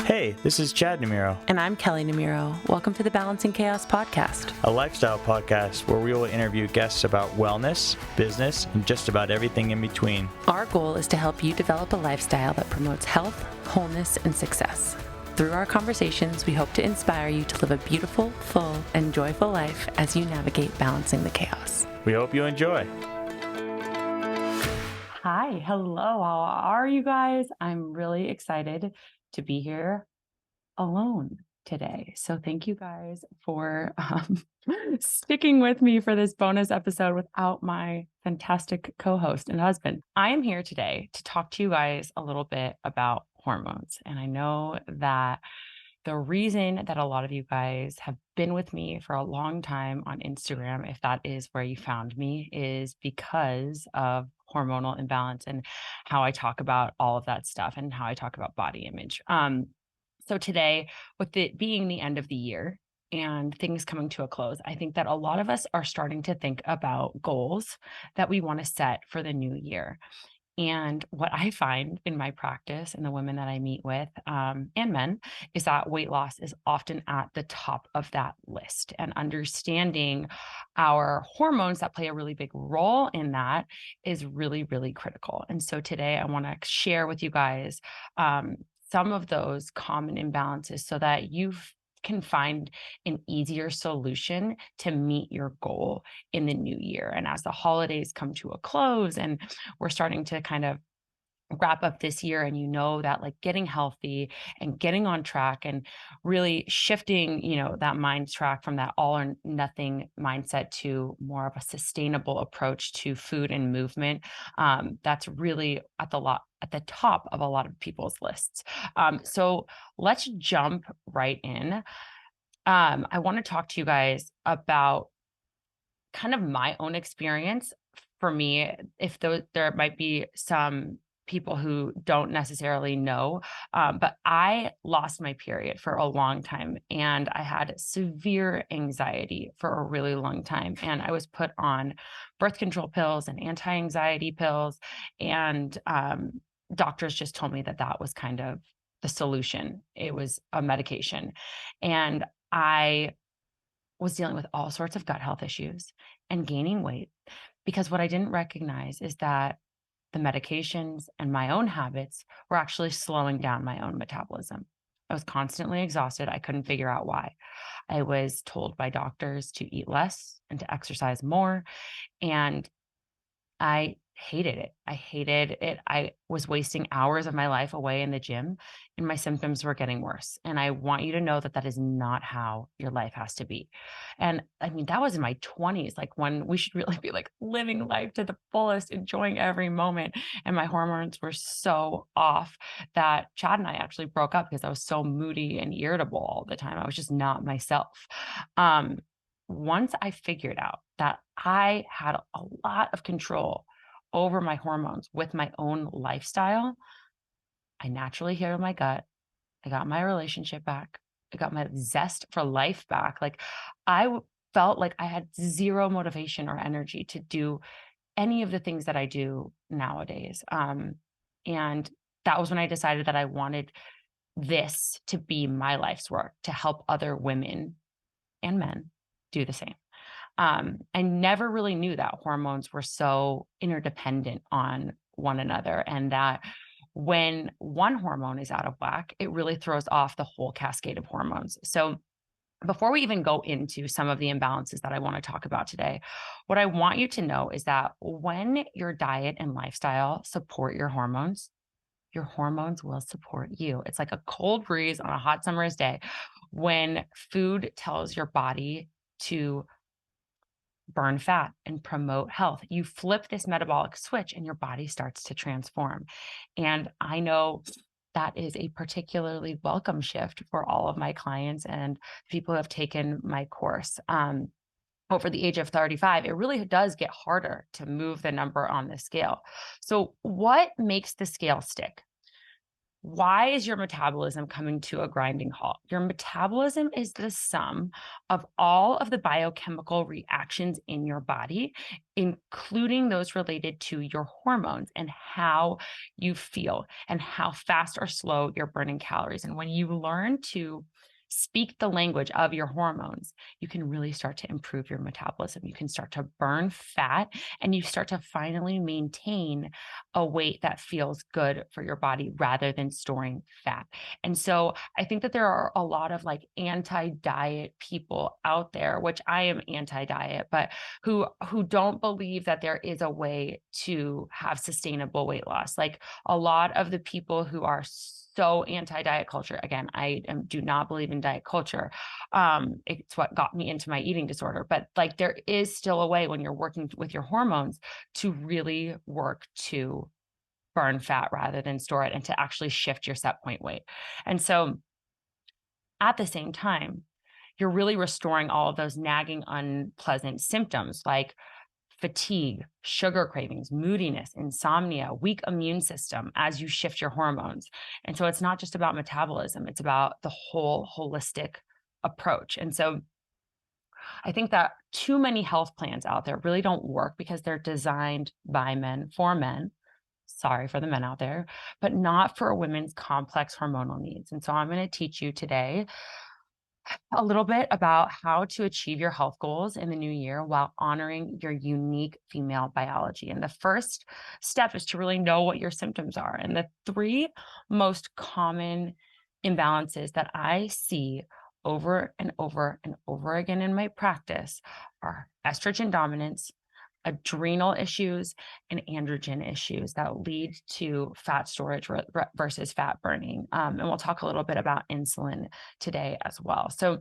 Hey, this is Chad Namiro, And I'm Kelley Namiro. Welcome to the Balancing Chaos podcast, a lifestyle podcast where we will interview guests about wellness, business, and just about everything in between. Our goal is to help you develop a lifestyle that promotes health, wholeness, and success. Through our conversations, we hope to inspire you to live a beautiful, full, and joyful life as you navigate balancing the chaos. We hope you enjoy. Hi, hello, how are you guys? I'm really excited to be here alone today. So thank you guys for sticking with me for this bonus episode without my fantastic co-host and husband. I am here today to talk to you guys a little bit about hormones. And I know that the reason that a lot of you guys have been with me for a long time on Instagram, if that is where you found me, is because of hormonal imbalance and how I talk about all of that stuff and how I talk about body image. So today, with it being the end of the year and things coming to a close, I think that a lot of us are starting to think about goals that we want to set for the new year. And what I find in my practice and the women that I meet with and men is that weight loss is often at the top of that list. And understanding our hormones that play a really big role in that is really, really critical. And so today I want to share with you guys some of those common imbalances so that you can find an easier solution to meet your goal in the new year. And as the holidays come to a close and we're starting to kind of wrap up this year, and you know that like getting healthy and getting on track and really shifting, that mind track from that all or nothing mindset to more of a sustainable approach to food and movement. That's really at the top of a lot of people's lists. So let's jump right in. I want to talk to you guys about kind of my own experience. For me, if there might be some people who don't necessarily know, but I lost my period for a long time and I had severe anxiety for a really long time. And I was put on birth control pills and anti-anxiety pills. And doctors just told me that that was kind of the solution. It was a medication. And I was dealing with all sorts of gut health issues and gaining weight because what I didn't recognize is that the medications and my own habits were actually slowing down my own metabolism. I was constantly exhausted. I couldn't figure out why. I was told by doctors to eat less and to exercise more. And I hated it. I hated it. I was wasting hours of my life away in the gym and my symptoms were getting worse. And I want you to know that that is not how your life has to be. And I mean, that was in my 20s, like when we should really be like living life to the fullest, enjoying every moment. And my hormones were so off that Chad and I actually broke up because I was so moody and irritable all the time. I was just not myself. Once I figured out that I had a lot of control over my hormones with my own lifestyle, I naturally healed my gut. I got my relationship back. I got my zest for life back. Like felt like I had zero motivation or energy to do any of the things that I do nowadays. And that was when I decided that I wanted this to be my life's work, to help other women and men do the same. I never really knew that hormones were so interdependent on one another, and that when one hormone is out of whack, it really throws off the whole cascade of hormones. So before we even go into some of the imbalances that I want to talk about today, what I want you to know is that when your diet and lifestyle support your hormones will support you. It's like a cold breeze on a hot summer's day when food tells your body to burn fat and promote health. You flip this metabolic switch and your body starts to transform. And I know that is a particularly welcome shift for all of my clients and people who have taken my course. Over the age of 35, it really does get harder to move the number on the scale. So what makes the scale stick? why is your metabolism coming to a grinding halt? Your metabolism is the sum of all of the biochemical reactions in your body, including those related to your hormones and how you feel and how fast or slow you're burning calories. And when you learn to speak the language of your hormones, you can really start to improve your metabolism. You can start to burn fat, and you start to finally maintain a weight that feels good for your body rather than storing fat. And so I think that there are a lot of like anti-diet people out there, which I am anti-diet, but who don't believe that there is a way to have sustainable weight loss. Like a lot of the people who are so anti-diet culture. Again, do not believe in diet culture. It's what got me into my eating disorder. But like there is still a way when you're working with your hormones to really work to burn fat rather than store it and to actually shift your set point weight. And so at the same time, you're really restoring all of those nagging, unpleasant symptoms like fatigue, sugar cravings, moodiness, insomnia, weak immune system as you shift your hormones. And so it's not just about metabolism, it's about the whole holistic approach. And so I think that too many health plans out there really don't work because they're designed by men for men. Sorry for the men out there, but not for women's complex hormonal needs. And so I'm going to teach you today a little bit about how to achieve your health goals in the new year while honoring your unique female biology. And the first step is to really know what your symptoms are. And the three most common imbalances that I see over and over and over again in my practice are estrogen dominance, adrenal issues, and androgen issues that lead to fat storage versus fat burning. And we'll talk a little bit about insulin today as well. So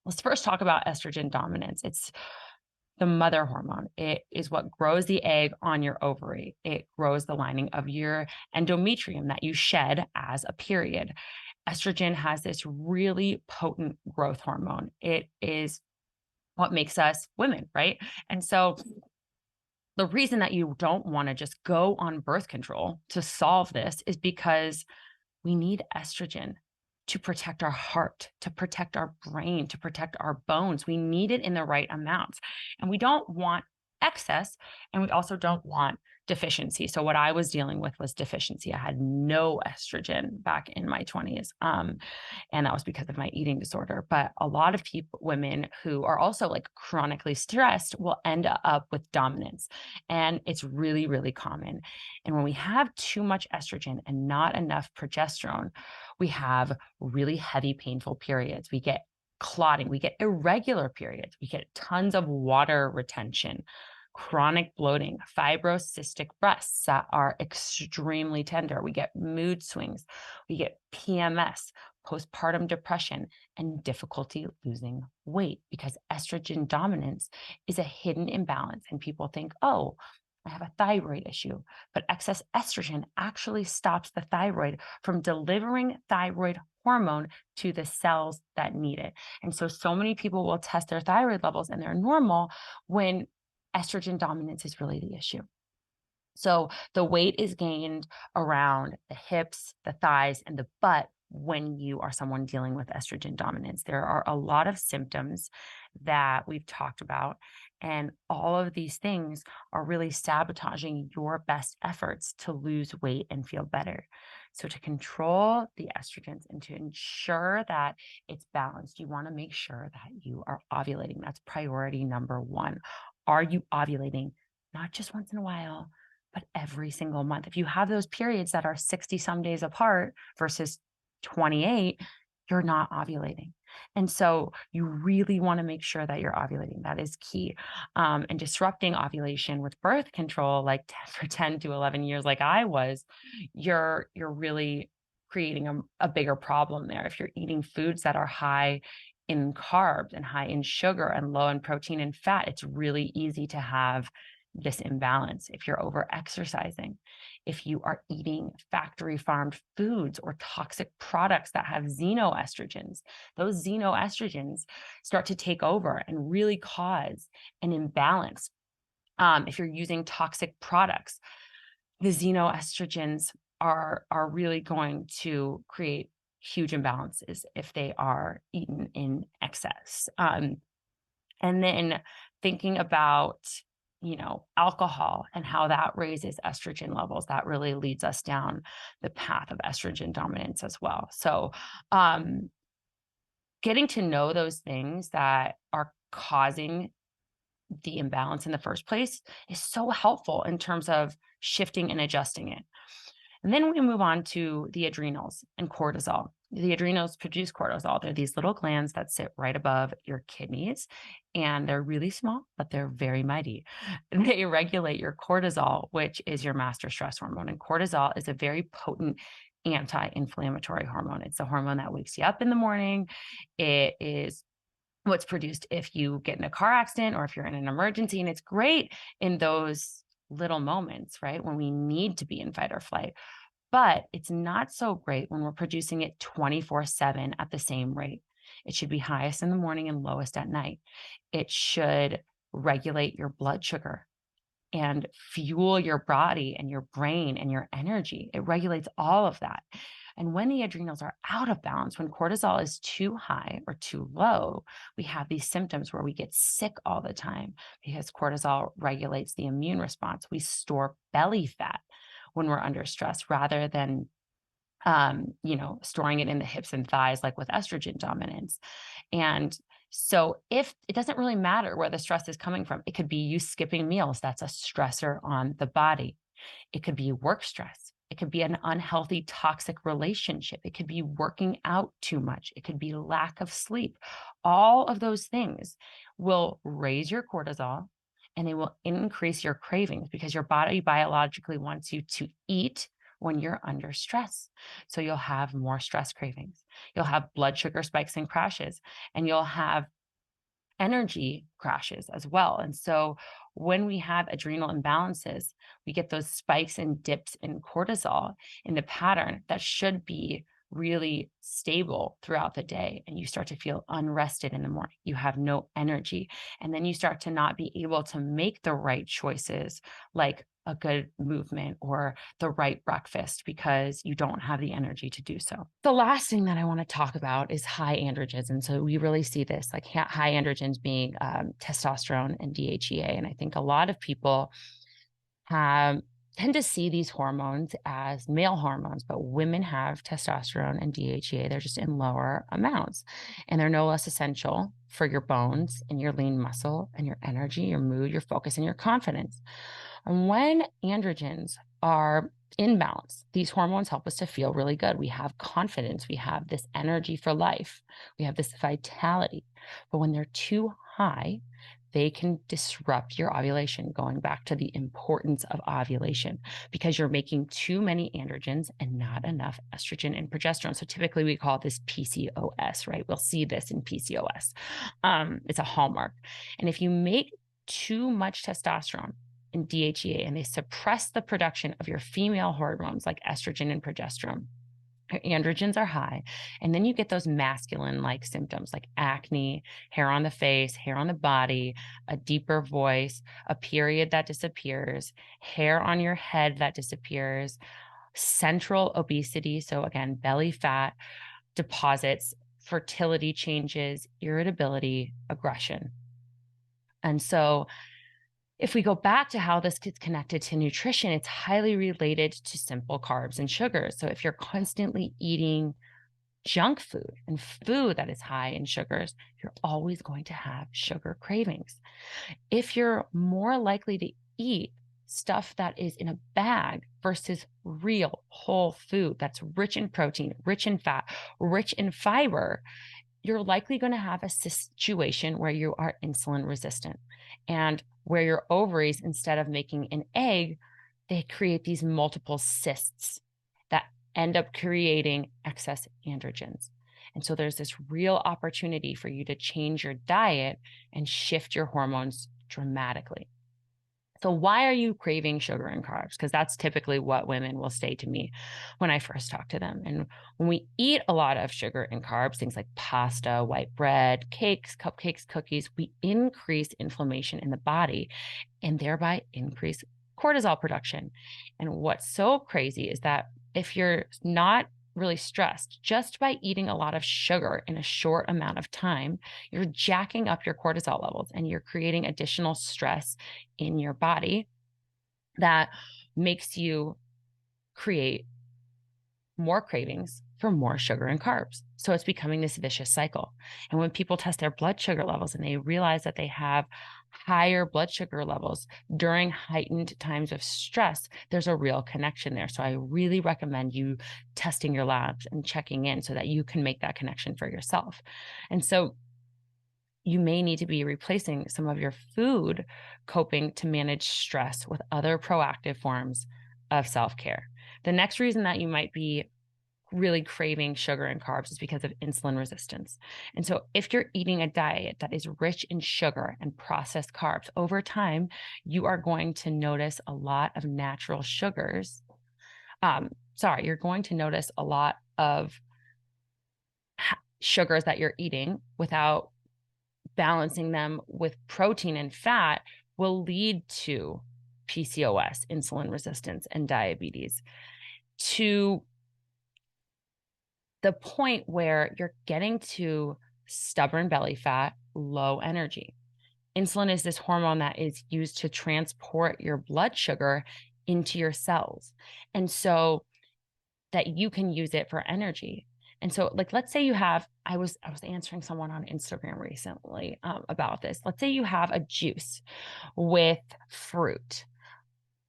let's first talk about estrogen dominance. It's the mother hormone. It is what grows the egg on your ovary. It grows the lining of your endometrium that you shed as a period. Estrogen has this really potent growth hormone. It is what makes us women, right? And so the reason that you don't want to just go on birth control to solve this is because we need estrogen to protect our heart, to protect our brain, to protect our bones. We need it in the right amounts. And we don't want excess, and we also don't want deficiency. So what I was dealing with was deficiency. I had no estrogen back in my 20s. And that was because of my eating disorder. But a lot of people, women who are also like chronically stressed will end up with dominance. And it's really, really common. And when we have too much estrogen and not enough progesterone, we have really heavy, painful periods. We get clotting, we get irregular periods, we get tons of water retention, chronic bloating, fibrocystic breasts that are extremely tender. We get mood swings, we get PMS, postpartum depression, and difficulty losing weight because estrogen dominance is a hidden imbalance. And people think, oh, I have a thyroid issue, but excess estrogen actually stops the thyroid from delivering thyroid hormone to the cells that need it. And so many people will test their thyroid levels and they're normal when estrogen dominance is really the issue. So the weight is gained around the hips, the thighs, and the butt when you are someone dealing with estrogen dominance. There are a lot of symptoms that we've talked about, and all of these things are really sabotaging your best efforts to lose weight and feel better. So to control the estrogens and to ensure that it's balanced, you want to make sure that you are ovulating. That's priority number one. Are you ovulating? Not just once in a while, but every single month. If you have those periods that are 60 some days apart versus 28, you're not ovulating. And so you really want to make sure that you're ovulating. That is key. And disrupting ovulation with birth control, like for 10 to 11 years, like I was, you're really creating a bigger problem there. If you're eating foods that are high in carbs and high in sugar and low in protein and fat, it's really easy to have this imbalance. If you're over exercising, if you are eating factory farmed foods or toxic products that have xenoestrogens, those xenoestrogens start to take over and really cause an imbalance. If you're using toxic products, the xenoestrogens are really going to create huge imbalances if they are eaten in excess. And then thinking about, alcohol and how that raises estrogen levels, that really leads us down the path of estrogen dominance as well. So, getting to know those things that are causing the imbalance in the first place is so helpful in terms of shifting and adjusting it. And then we move on to the adrenals and cortisol. The adrenals produce cortisol. They're these little glands that sit right above your kidneys, and they're really small, but they're very mighty. They regulate your cortisol, which is your master stress hormone. And cortisol is a very potent anti-inflammatory hormone. It's a hormone that wakes you up in the morning. It is what's produced if you get in a car accident or if you're in an emergency. And it's great in those little moments, right? When we need to be in fight or flight. But it's not so great when we're producing it 24/7 at the same rate. It should be highest in the morning and lowest at night. It should regulate your blood sugar and fuel your body and your brain and your energy. It regulates all of that. And when the adrenals are out of balance, when cortisol is too high or too low, we have these symptoms where we get sick all the time because cortisol regulates the immune response. We store belly fat when we're under stress rather than storing it in the hips and thighs like with estrogen dominance. And so if it doesn't really matter where the stress is coming from, it could be you skipping meals. That's a stressor on the body. It could be work stress. It could be an unhealthy, toxic relationship. It could be working out too much. It could be lack of sleep. All of those things will raise your cortisol and they will increase your cravings because your body biologically wants you to eat when you're under stress. So you'll have more stress cravings. You'll have blood sugar spikes and crashes, and you'll have energy crashes as well. And so when we have adrenal imbalances, we get those spikes and dips in cortisol in the pattern that should be really stable throughout the day. And you start to feel unrested in the morning. You have no energy. And then you start to not be able to make the right choices, like a good movement or the right breakfast, because you don't have the energy to do so. The last thing that I want to talk about is high androgens. And so we really see this like high androgens being testosterone and DHEA. And I think a lot of people tend to see these hormones as male hormones, but women have testosterone and DHEA. They're just in lower amounts, and they're no less essential for your bones and your lean muscle and your energy, your mood, your focus, and your confidence. And when androgens are in balance, these hormones help us to feel really good. We have confidence. We have this energy for life. We have this vitality. But when they're too high, they can disrupt your ovulation, going back to the importance of ovulation, because you're making too many androgens and not enough estrogen and progesterone. So typically we call this PCOS, right? We'll see this in PCOS. It's a hallmark. And if you make too much testosterone and DHEA and they suppress the production of your female hormones like estrogen and progesterone, your androgens are high. And then you get those masculine-like symptoms like acne, hair on the face, hair on the body, a deeper voice, a period that disappears, hair on your head that disappears, central obesity. So again, belly fat deposits, fertility changes, irritability, aggression. And so if we go back to how this gets connected to nutrition, it's highly related to simple carbs and sugars. So if you're constantly eating junk food and food that is high in sugars, you're always going to have sugar cravings. If you're more likely to eat stuff that is in a bag versus real whole food that's rich in protein, rich in fat, rich in fiber, you're likely going to have a situation where you are insulin resistant, and where your ovaries, instead of making an egg, they create these multiple cysts that end up creating excess androgens. And so there's this real opportunity for you to change your diet and shift your hormones dramatically. So why are you craving sugar and carbs? Because that's typically what women will say to me when I first talk to them. And when we eat a lot of sugar and carbs, things like pasta, white bread, cakes, cupcakes, cookies, we increase inflammation in the body and thereby increase cortisol production. And what's so crazy is that if you're not really stressed, just by eating a lot of sugar in a short amount of time, you're jacking up your cortisol levels and you're creating additional stress in your body that makes you create more cravings for more sugar and carbs. So it's becoming this vicious cycle. And when people test their blood sugar levels and they realize that they have higher blood sugar levels during heightened times of stress, there's a real connection there. So I really recommend you testing your labs and checking in so that you can make that connection for yourself. And so you may need to be replacing some of your food coping to manage stress with other proactive forms of self-care. The next reason that you might be really craving sugar and carbs is because of insulin resistance. And so if you're eating a diet that is rich in sugar and processed carbs, over time, you are going to notice a lot of natural sugars. You're going to notice a lot of sugars that you're eating without balancing them with protein and fat will lead to PCOS, insulin resistance, and diabetes, to the point where you're getting to stubborn belly fat, low energy. Insulin is this hormone that is used to transport your blood sugar into your cells. And so that you can use it for energy. And so, like, let's say you have, I was answering someone on Instagram recently about this. Let's say you have a juice with fruit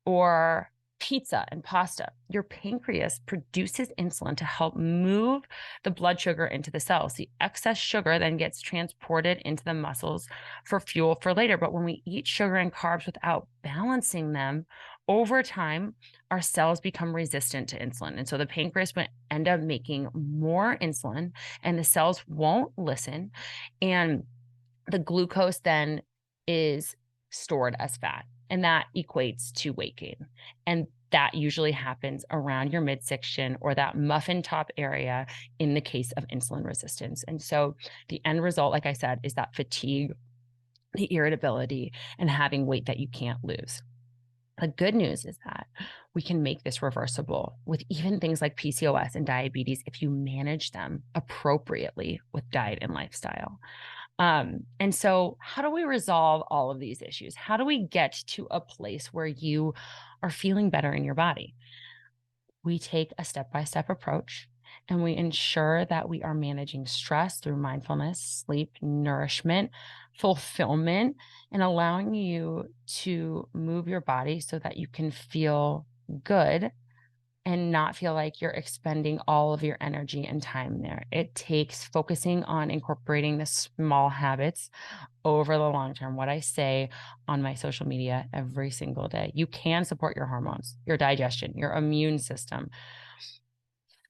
or pizza and pasta. Your pancreas produces insulin to help move the blood sugar into the cells. The excess sugar then gets transported into the muscles for fuel for later. But when we eat sugar and carbs without balancing them, over time, our cells become resistant to insulin. And so the pancreas will end up making more insulin and the cells won't listen. And the glucose then is stored as fat. And that equates to weight gain. And that usually happens around your midsection or that muffin top area in the case of insulin resistance. And so the end result, like I said, is that fatigue, the irritability, and having weight that you can't lose. The good news is that we can make this reversible with even things like PCOS and diabetes if you manage them appropriately with diet and lifestyle. And so how do we resolve all of these issues? How do we get to a place where you are feeling better in your body? We take a step-by-step approach and we ensure that we are managing stress through mindfulness, sleep, nourishment, fulfillment, and allowing you to move your body so that you can feel good and not feel like you're expending all of your energy and time there. It takes focusing on incorporating the small habits over the long term. What I say on my social media every single day, you can support your hormones, your digestion, your immune system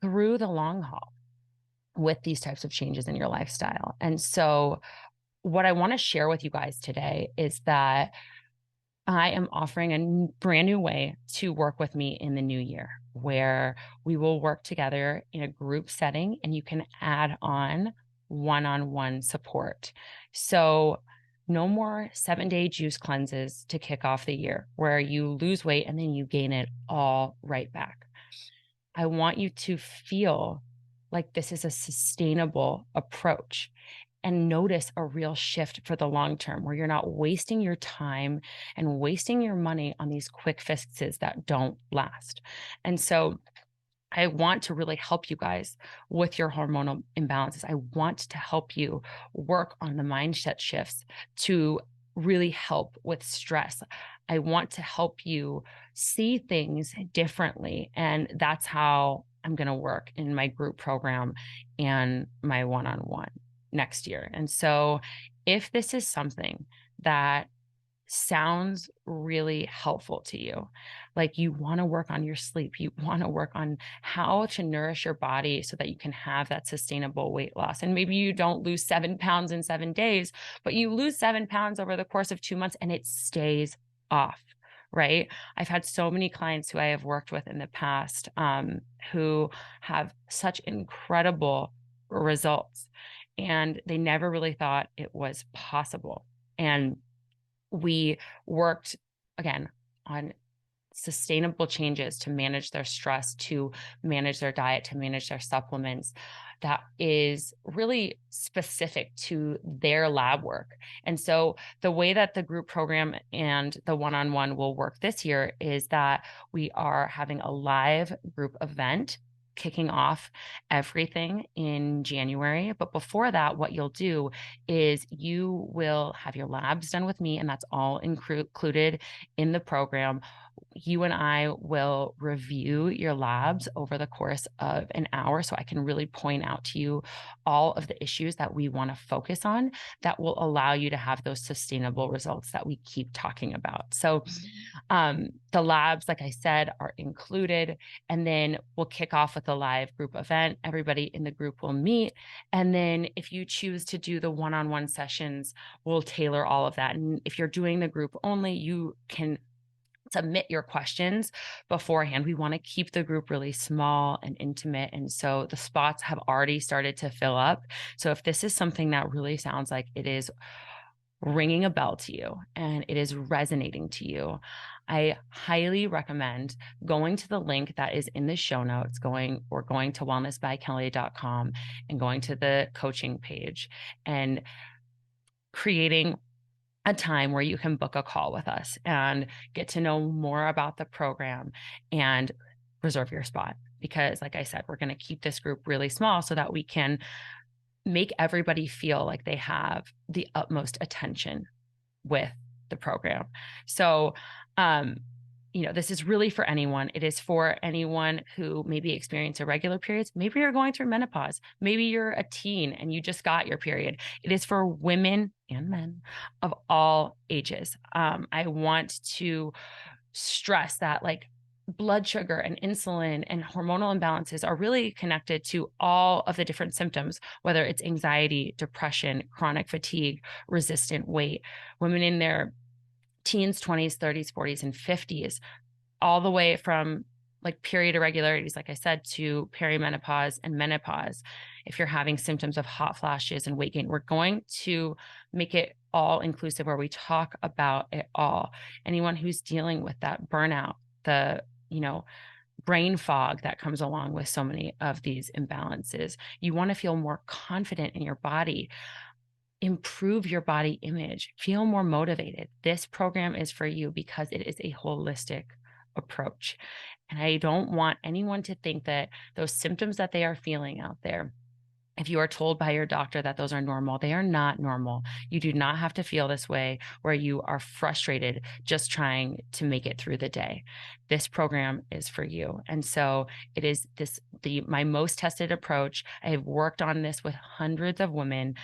through the long haul with these types of changes in your lifestyle. And so what I want to share with you guys today is that I am offering a brand new way to work with me in the new year, where we will work together in a group setting and you can add on one-on-one support. So no more 7-day juice cleanses to kick off the year where you lose weight and then you gain it all right back. I want you to feel like this is a sustainable approach and notice a real shift for the long term where you're not wasting your time and wasting your money on these quick fixes that don't last. And so I want to really help you guys with your hormonal imbalances. I want to help you work on the mindset shifts to really help with stress. I want to help you see things differently. And that's how I'm going to work in my group program and my one-on-one next year. And so if this is something that sounds really helpful to you, like you want to work on your sleep, you want to work on how to nourish your body so that you can have that sustainable weight loss. And maybe you don't lose 7 pounds in 7 days, but you lose 7 pounds over the course of 2 months and it stays off. Right? I've had so many clients who I have worked with in the past who have such incredible results, and they never really thought it was possible. And we worked again on sustainable changes to manage their stress, to manage their diet, to manage their supplements that is really specific to their lab work. And so the way that the group program and the one-on-one will work this year is that we are having a live group event kicking off everything in January. But before that, what you'll do is you will have your labs done with me, and that's all included in the program. You and I will review your labs over the course of an hour so I can really point out to you all of the issues that we want to focus on that will allow you to have those sustainable results that we keep talking about. So the labs, like I said, are included, and then we'll kick off with a live group event. Everybody in the group will meet. And then if you choose to do the one-on-one sessions, we'll tailor all of that. And if you're doing the group only, you can submit your questions beforehand. We want to keep the group really small and intimate. And so the spots have already started to fill up. So if this is something that really sounds like it is ringing a bell to you and it is resonating to you, I highly recommend going to the link that is in the show notes, going to wellnessbykelley.com and going to the coaching page and creating a time where you can book a call with us and get to know more about the program and reserve your spot. Because like I said, we're going to keep this group really small so that we can make everybody feel like they have the utmost attention with the program. So, this is really for anyone. It is for anyone who maybe experience irregular periods. Maybe you're going through menopause. Maybe you're a teen and you just got your period. It is for women and men of all ages. I want to stress that blood sugar and insulin and hormonal imbalances are really connected to all of the different symptoms, whether it's anxiety, depression, chronic fatigue, resistant weight. Women in their teens, 20s, 30s, 40s, and 50s, all the way from period irregularities, like I said, to perimenopause and menopause. If you're having symptoms of hot flashes and weight gain, we're going to make it all inclusive where we talk about it all. Anyone who's dealing with that burnout, the brain fog that comes along with so many of these imbalances. You want to feel more confident in your body, improve your body image, feel more motivated. This program is for you because it is a holistic approach. And I don't want anyone to think that those symptoms that they are feeling out there, if you are told by your doctor that those are normal, they are not normal. You do not have to feel this way where you are frustrated just trying to make it through the day. This program is for you. And so it is my most tested approach. I have worked on this with hundreds of women,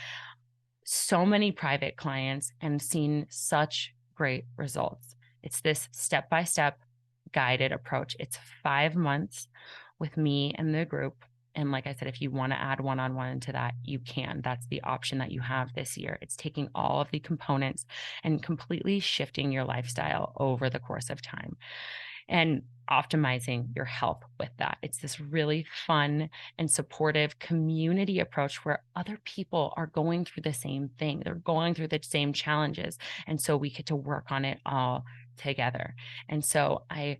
so many private clients, and seen such great results. It's this step-by-step guided approach. It's 5 months with me and the group. And like I said, if you want to add one-on-one to that, you can. That's the option that you have this year. It's taking all of the components and completely shifting your lifestyle over the course of time and optimizing your health with that. It's this really fun and supportive community approach where other people are going through the same thing. They're going through the same challenges. And so we get to work on it all together. And so I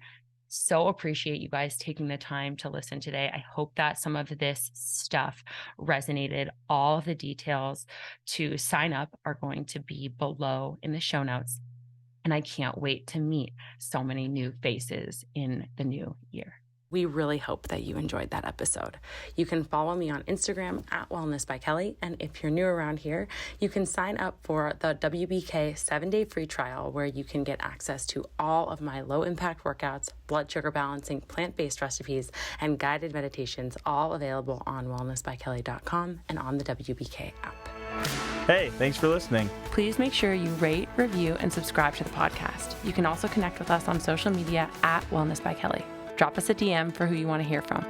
so appreciate you guys taking the time to listen today. I hope that some of this stuff resonated. All of the details to sign up are going to be below in the show notes. And I can't wait to meet so many new faces in the new year. We really hope that you enjoyed that episode. You can follow me on Instagram at Wellness by Kelley. And if you're new around here, you can sign up for the WBK 7-day free trial where you can get access to all of my low impact workouts, blood sugar balancing, plant-based recipes, and guided meditations, all available on wellnessbykelley.com and on the WBK app. Hey, thanks for listening. Please make sure you rate, review, and subscribe to the podcast. You can also connect with us on social media at Wellness by Kelley. Drop us a DM for who you want to hear from.